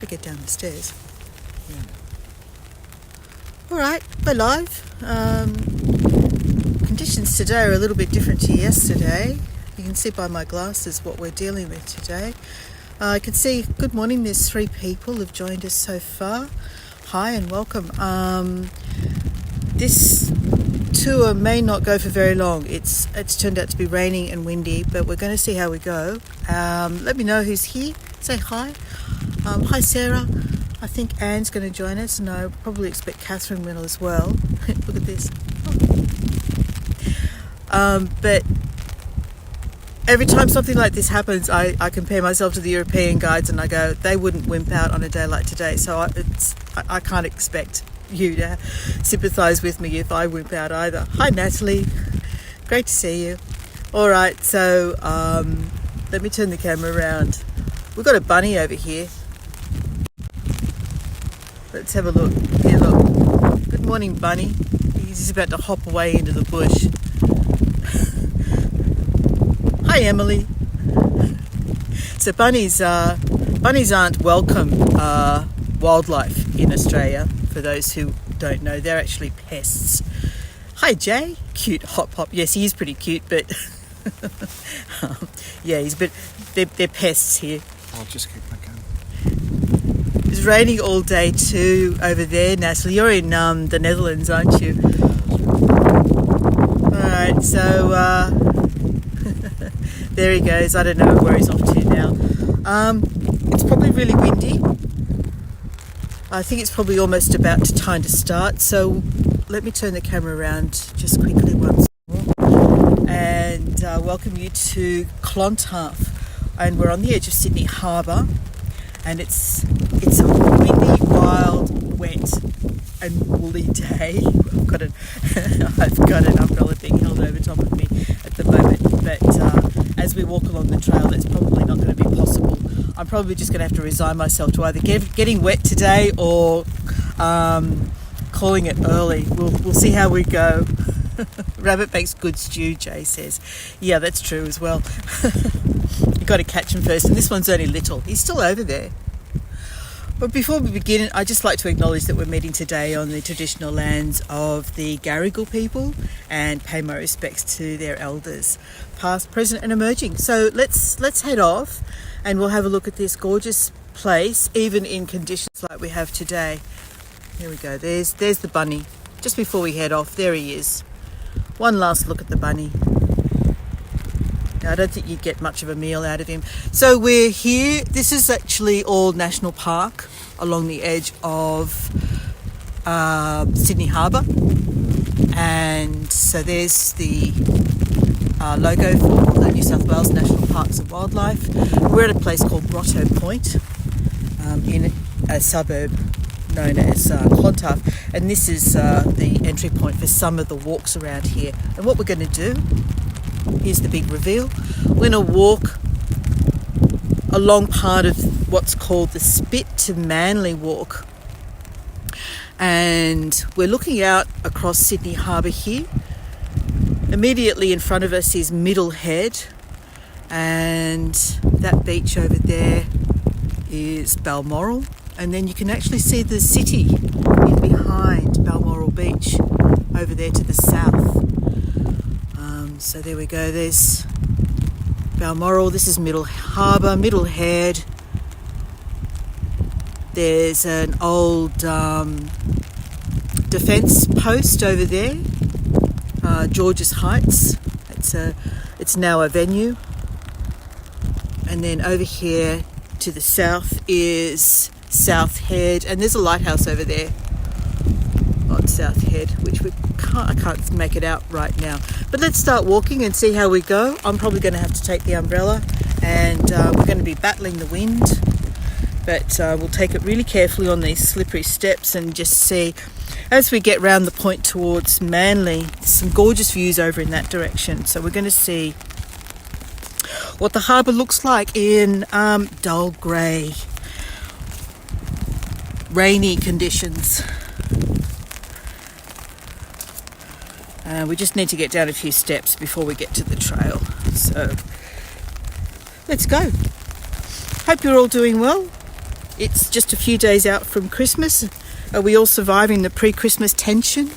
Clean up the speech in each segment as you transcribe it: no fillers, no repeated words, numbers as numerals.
to get down the stairs. Yeah. All right, we're live. Conditions today are a little bit different to yesterday. You can see by my glasses what we're dealing with today. I can see, good morning, there's 3 people who've joined us so far. Hi and welcome. This tour may not go for very long. It's turned out to be raining and windy, but we're going to see how we go. Let me know who's here. Say hi. Hi Sarah. I think Anne's going to join us, and I probably expect Catherine will as well. Look at this. But every time something like this happens, I compare myself to the European guides and I go, they wouldn't wimp out on a day like today. So I can't expect you to sympathise with me if I wimp out either. Hi Natalie, great to see you. All right, so let me turn the camera around. We've got a bunny over here. Let's have a look. Here, look. Good morning, bunny. He's about to hop away into the bush. Hi, Emily. So bunnies aren't welcome wildlife in Australia. For those who don't know, they're actually pests. Hi, Jay. Cute hop hop. Yes, he is pretty cute, but yeah, they're pests here. I'll just keep my gun. It's raining all day too over there, Natalie. You're in the Netherlands, aren't you? All right, so there he goes. I don't know where he's off to now. It's probably really windy. I think it's probably almost about time to start. So let me turn the camera around just quickly once more and welcome you to Clontarf. And we're on the edge of Sydney Harbour, and it's a windy, wild, wet and woolly day. I've got an umbrella being held over top of me at the moment, but as we walk along the trail, that's probably not going to be possible. I'm probably just going to have to resign myself to either getting wet today or calling it early. We'll see how we go. Rabbit makes good stew, Jay says. Yeah, that's true as well. You've got to catch him first, and this one's only little. He's still over there. But before we begin, I'd just like to acknowledge that we're meeting today on the traditional lands of the Garigal people and pay my respects to their elders, past, present and emerging. So let's head off and we'll have a look at this gorgeous place, even in conditions like we have today. Here we go. There's the bunny. Just before we head off, there he is. One last look at the bunny. I don't think you'd get much of a meal out of him. So we're here. This is actually all National Park along the edge of Sydney Harbour. And so there's the logo for the New South Wales National Parks and Wildlife. We're at a place called Grotto Point in a suburb known as Clontarf, and this is the entry point for some of the walks around here. And what we're going to do, here's the big reveal, we're going to walk along part of what's called the Spit to Manly walk, and we're looking out across Sydney Harbour here. Immediately in front of us is Middle Head, and that beach over there is Balmoral. And then you can actually see the city in behind Balmoral Beach over there to the south. So there we go. There's Balmoral. This is Middle Harbour, Middle Head. There's an old defence post over there, George's Heights. It's now a venue. And then over here to the south is South Head, and there's a lighthouse over there on South Head, which I can't make it out right now. But let's start walking and see how we go. I'm probably going to have to take the umbrella, and we're going to be battling the wind, but we'll take it really carefully on these slippery steps and just see as we get round the point towards Manly. Some gorgeous views over in that direction, so we're going to see what the harbour looks like in dull grey, rainy conditions. We just need to get down a few steps before we get to the trail. So let's go. Hope you're all doing well. It's just a few days out from Christmas. Are we all surviving the pre-Christmas tension?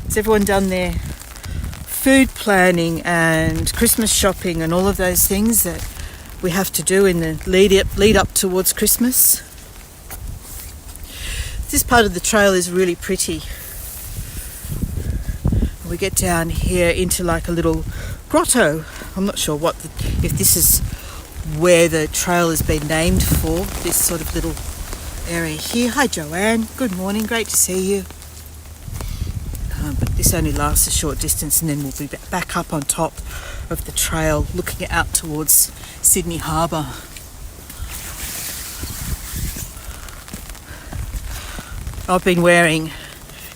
Has everyone done their food planning and Christmas shopping and all of those things that we have to do in the lead up towards Christmas? This part of the trail is really pretty. We get down here into like a little grotto. I'm not sure if this is where the trail has been named for, this sort of little area here. Hi Joanne, good morning, great to see you. But this only lasts a short distance and then we'll be back up on top of the trail looking out towards Sydney Harbour. I've been wearing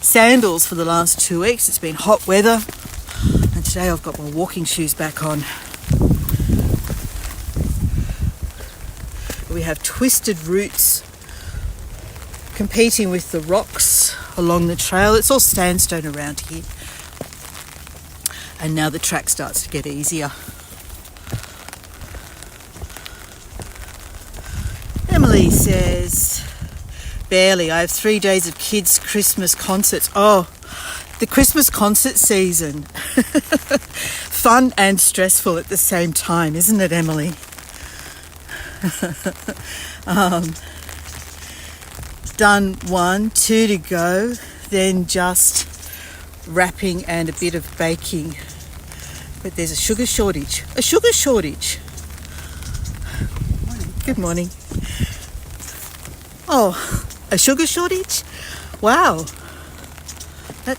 sandals for the last 2 weeks. It's been hot weather and today I've got my walking shoes back on. We have twisted roots competing with the rocks along the trail. It's all sandstone around here. And now the track starts to get easier. Emily says, barely. I have 3 days of kids' Christmas concerts. Oh, the Christmas concert season. Fun and stressful at the same time, isn't it, Emily? Done 1, 2 to go, then just wrapping and a bit of baking. But there's a sugar shortage. A sugar shortage. Good morning. Oh, a sugar shortage? Wow. That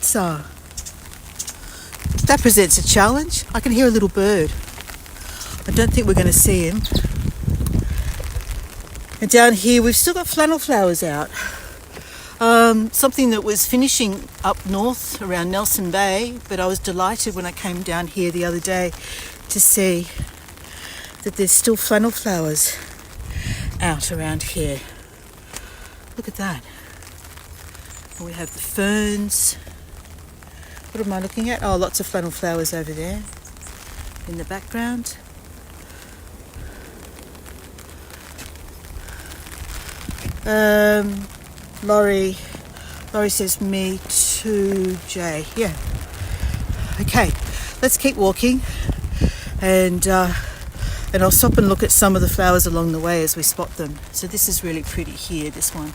presents a challenge. I can hear a little bird. I don't think we're going to see him. And down here we've still got flannel flowers out. Something that was finishing up north around Nelson Bay, but I was delighted when I came down here the other day to see that there's still flannel flowers out around here. Look at that. And we have the ferns. What am I looking at? Oh, lots of flannel flowers over there in the background. Laurie says me too, Jay. Yeah. Okay, let's keep walking, and I'll stop and look at some of the flowers along the way as we spot them. So this is really pretty here, this one.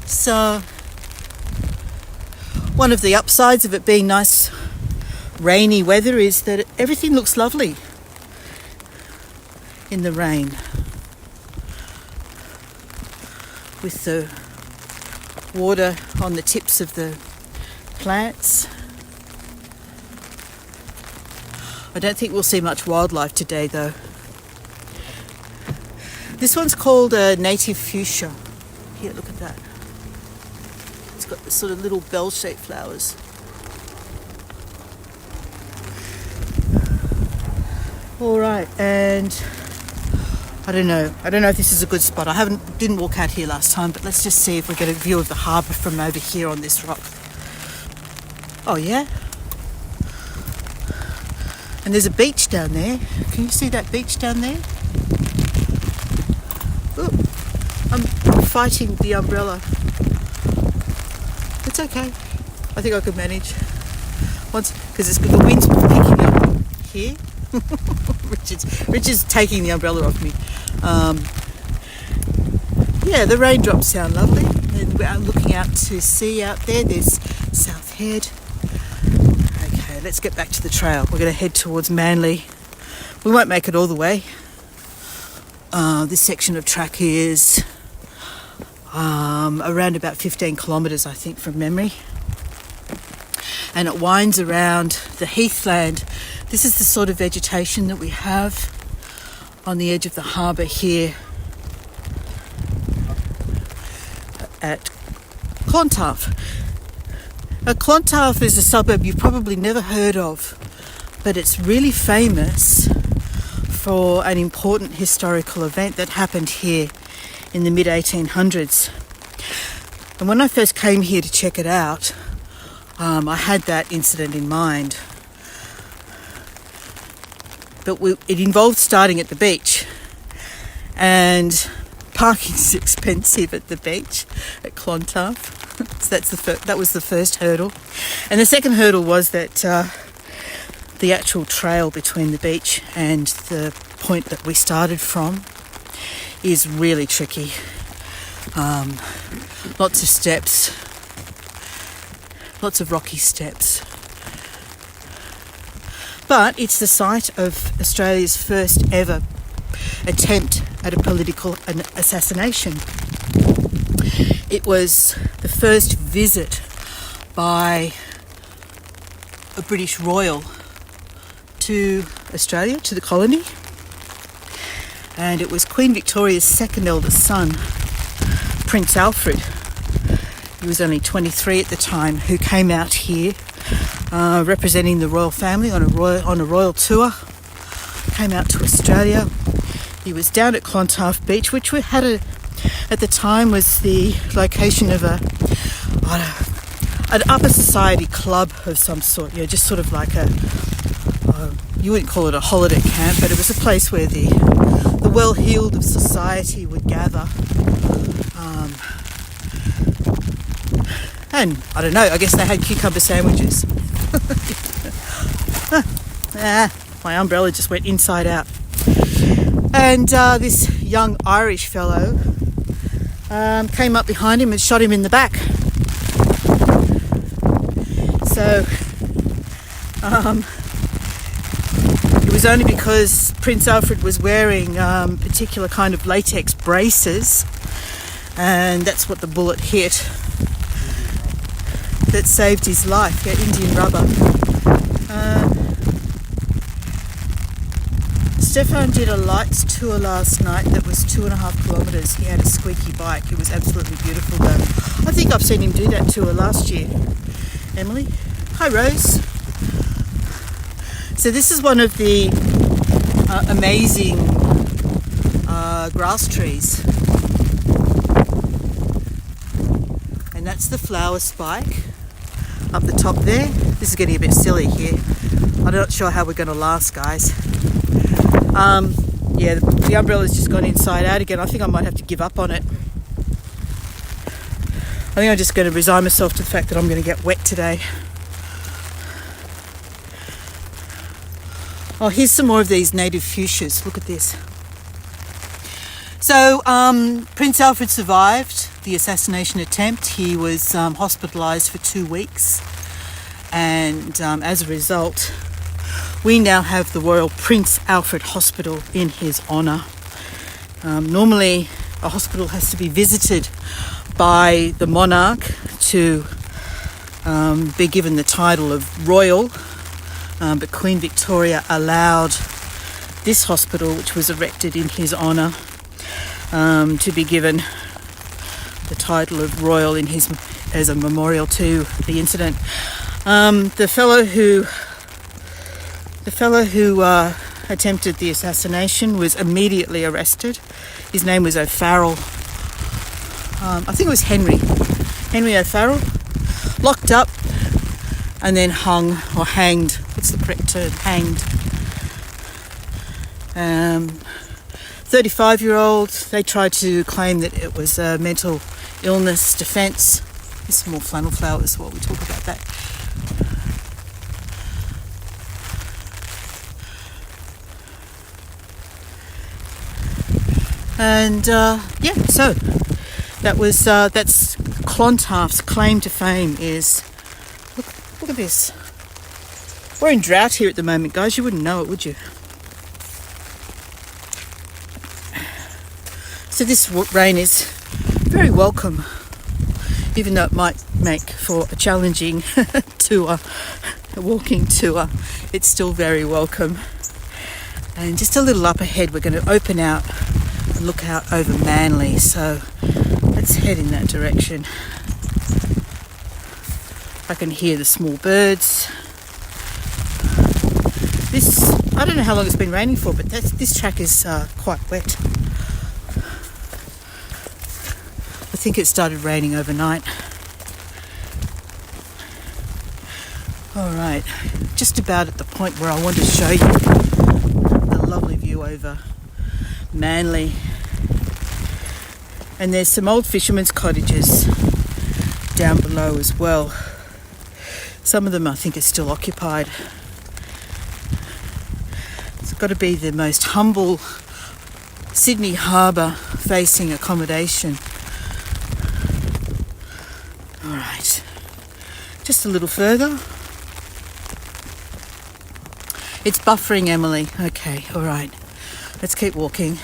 So one of the upsides of it being nice rainy weather is that everything looks lovely in the rain, with the water on the tips of the plants. I don't think we'll see much wildlife today though. This one's called a native fuchsia. Here, look at that. It's got the sort of little bell-shaped flowers. All right, and I don't know if this is a good spot. Didn't walk out here last time, but let's just see if we get a view of the harbour from over here on this rock. Oh yeah. And there's a beach down there. Can you see that beach down there? Ooh, I'm fighting the umbrella. It's okay. I think I could manage. Because the wind's picking up here. Richard's taking the umbrella off me. Yeah, the raindrops sound lovely. And we're looking out to sea out there. There's South Head. Okay, let's get back to the trail. We're going to head towards Manly. We won't make it all the way. This section of track is around about 15 kilometres, I think, from memory. And it winds around the heathland. This is the sort of vegetation that we have on the edge of the harbour here at Clontarf. Now, Clontarf is a suburb you've probably never heard of, but it's really famous for an important historical event that happened here in the mid-1800s. And when I first came here to check it out, I had that incident in mind. it involved starting at the beach, and parking's expensive at the beach at Clontarf. So that was the first hurdle, and the second hurdle was that the actual trail between the beach and the point that we started from is really tricky. Lots of steps, lots of rocky steps. But it's the site of Australia's first ever attempt at a political assassination. It was the first visit by a British royal to Australia, to the colony. And it was Queen Victoria's second eldest son, Prince Alfred. He was only 23 at the time, who came out here representing the royal family on a royal tour. Came out to Australia. He was down at Clontarf Beach, which we had at the time was the location of an upper society club of some sort. Just sort of like you wouldn't call it a holiday camp, but it was a place where the well-heeled of society would gather. And I don't know, I guess they had cucumber sandwiches. My umbrella just went inside out. And this young Irish fellow came up behind him and shot him in the back. So it was only because Prince Alfred was wearing particular kind of latex braces, and that's what the bullet hit, that saved his life. Indian rubber. Stefan did a lights tour last night that was 2.5 kilometres. He had a squeaky bike. It was absolutely beautiful though. I think I've seen him do that tour last year. Emily? Hi Rose. So this is one of the amazing grass trees. And that's the flower spike up the top there. This is getting a bit silly here. I'm not sure how we're going to last, guys. The umbrella's just gone inside out again. I think I might have to give up on it. I think I'm just going to resign myself to the fact that I'm going to get wet today. Oh, here's some more of these native fuchsias. Look at this. So, Prince Alfred survived the assassination attempt. He was hospitalised for 2 weeks. And as a result, we now have the Royal Prince Alfred Hospital in his honour. Normally, a hospital has to be visited by the monarch to be given the title of royal, but Queen Victoria allowed this hospital, which was erected in his honour, to be given the title of royal as a memorial to the incident. The fellow who attempted the assassination was immediately arrested. His name was O'Farrell. I think it was Henry O'Farrell. Locked up and then hung or hanged. What's the correct term? Hanged. 35-year-old. They tried to claim that it was a mental illness defence. There's some more flannel flowers while we talk about that. And so that's Clontarf's claim to fame is, look at this. We're in drought here at the moment, guys. You wouldn't know it, would you? So this rain is very welcome, even though it might make for a challenging tour, a walking tour. It's still very welcome. And just a little up ahead, we're going to open out and look out over Manly, so let's head in that direction. I can hear the small birds. I don't know how long it's been raining for, but this track is quite wet. I think it started raining overnight. Alright, just about at the point where I want to show you lovely view over Manly. And there's some old fishermen's cottages down below as well. Some of them I think are still occupied. It's got to be the most humble Sydney Harbour facing accommodation. All right, just a little further. It's buffering, Emily. Okay, all right. Let's keep walking.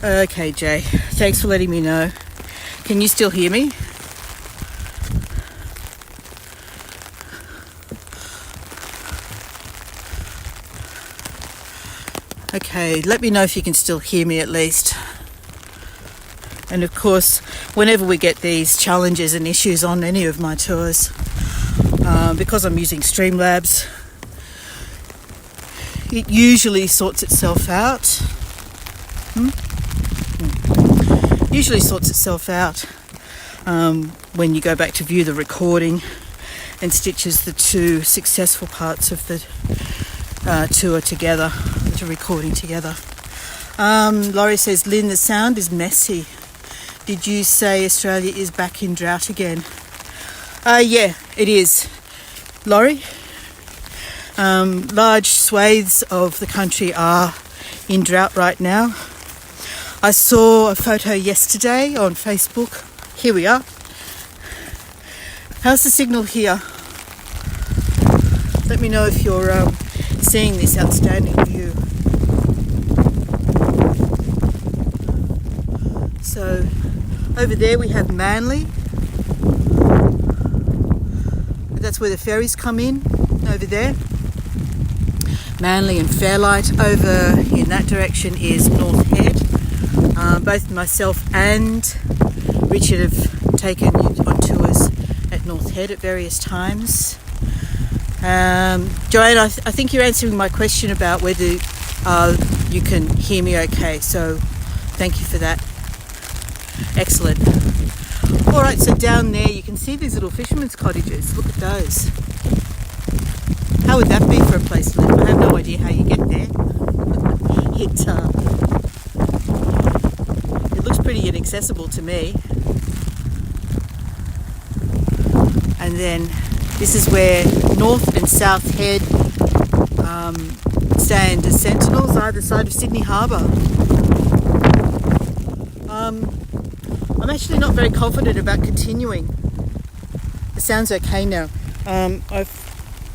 Okay, Jay. Thanks for letting me know. Can you still hear me? Okay, let me know if you can still hear me at least. And of course, whenever we get these challenges and issues on any of my tours, because I'm using Streamlabs, it usually sorts itself out. Usually sorts itself out when you go back to view the recording and stitches the two successful parts of the tour together, the recording together. Laurie says, Lynn, the sound is messy. Did you say Australia is back in drought again? Yeah, it is. Laurie, large swathes of the country are in drought right now. I saw a photo yesterday on Facebook. Here we are. How's the signal here? Let me know if you're seeing this outstanding view. So over there we have Manly. That's where the ferries come in, over there. Manly and Fairlight. Over in that direction is North Head. Both myself and Richard have taken you on tours at North Head at various times. Joanne, I think you're answering my question about whether you can hear me okay, so thank you for that. Excellent. All right, so down there you can see these little fishermen's cottages. Look at those. How would that be for a place to live? I have no idea how you get there. It looks pretty inaccessible to me. And then this is where North and South Head stand as sentinels either side of Sydney Harbour. I'm actually not very confident about continuing. It sounds okay now. I've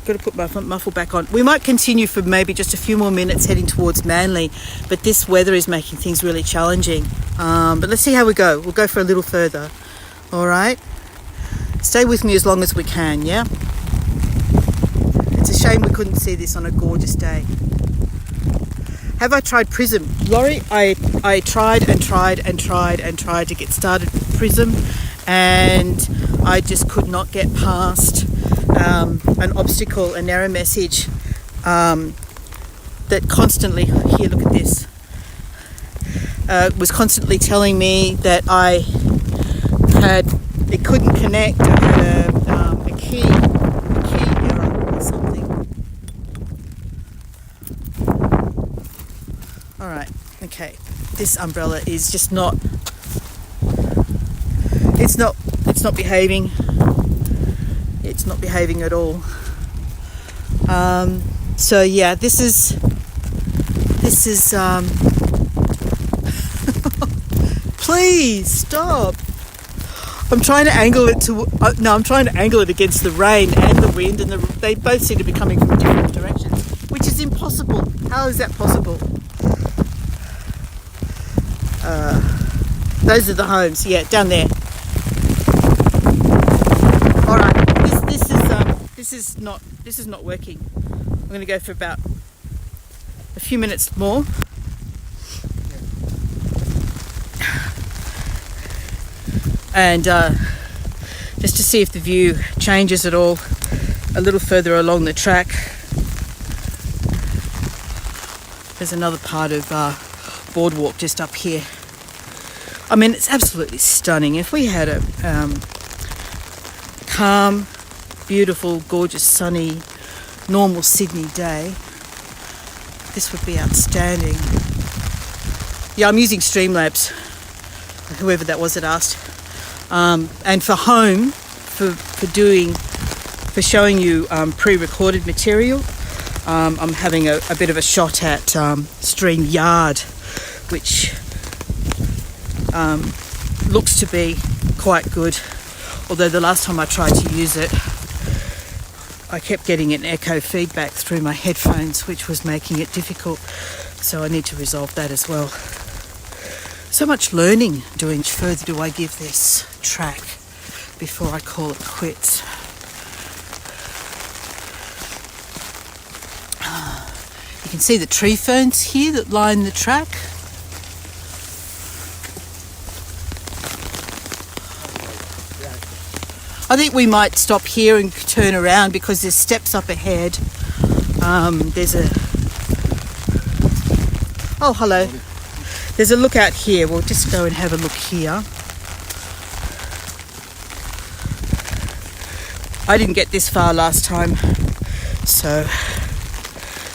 got to put my muffle back on. We might continue for maybe just a few more minutes heading towards Manly, but this weather is making things really challenging. But let's see how we go. We'll go for a little further. All right? Stay with me as long as we can, yeah? It's a shame we couldn't see this on a gorgeous day. Have I tried Prism? Laurie, I tried to get started with Prism, and I just could not get past an obstacle, an error message that constantly, here, look at this, was constantly telling me that it couldn't connect. I had a key error or something. All right, okay. This umbrella is just not. It's not behaving. It's not behaving at all. So yeah, this is. Please stop. I'm trying to angle it I'm trying to angle it against the rain and the wind, and they both seem to be coming from different directions, which is impossible. How is that possible? Those are the homes, yeah, down there. All right, this is not working. I'm going to go for about a few minutes more. And just to see if the view changes at all a little further along the track. There's another part of boardwalk just up here. I mean, it's absolutely stunning. If we had a calm, beautiful, gorgeous, sunny normal Sydney day, this would be outstanding. Yeah, I'm using Streamlabs, whoever that was that asked. And for home, for showing you pre-recorded material, I'm having a bit of a shot at StreamYard, which looks to be quite good. Although the last time I tried to use it, I kept getting an echo feedback through my headphones, which was making it difficult. So I need to resolve that as well. So much learning doing. How much further do I give this track before I call it quits? You can see the tree ferns here that line the track. I think we might stop here and turn around because there's steps up ahead. Oh, hello. There's a lookout here. We'll just go and have a look here. I didn't get this far last time, so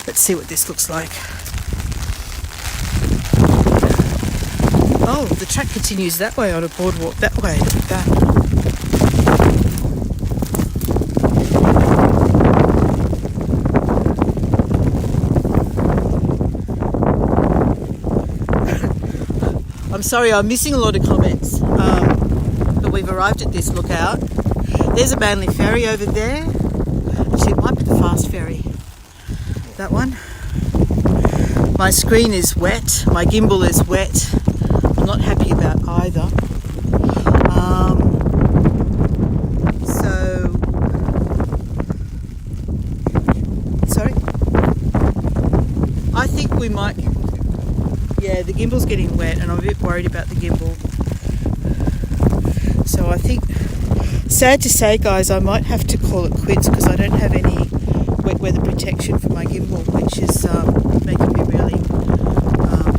let's see what this looks like. Oh, the track continues that way on a boardwalk that way. Look at that. I'm sorry, I'm missing a lot of comments, but we've arrived at this lookout. There's a Manly ferry over there. Actually, it might be the fast ferry. That one. My screen is wet. My gimbal is wet. I'm not happy about either. Sorry? I think we might... Yeah, the gimbal's getting wet and I'm a bit worried about the gimbal. So I think, sad to say guys, I might have to call it quits because I don't have any wet weather protection for my gimbal, which is making me really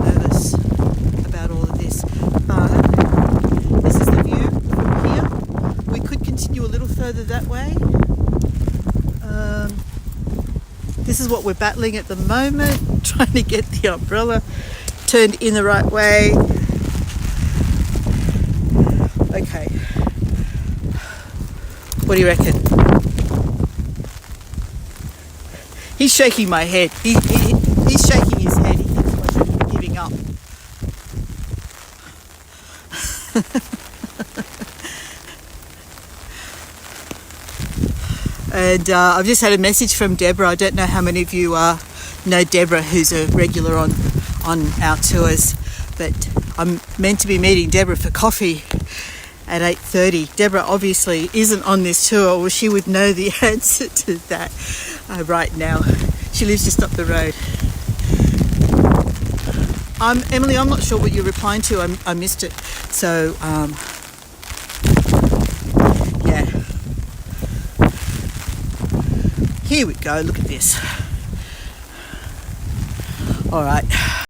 nervous about all of this. But this is the view from here. We could continue a little further that way. This is what we're battling at the moment, trying to get the umbrella turned in the right way. Okay. What do you reckon? He's shaking my head. He's shaking his head. He thinks I'm giving up. And I've just had a message from Deborah. I don't know how many of you know Deborah, who's a regular on our tours, but I'm meant to be meeting Deborah for coffee at 8:30. Deborah obviously isn't on this tour, or she would know the answer to that right now. She lives just up the road. Emily, I'm not sure what you're replying to. I missed it. So, yeah. Here we go. Look at this. All right.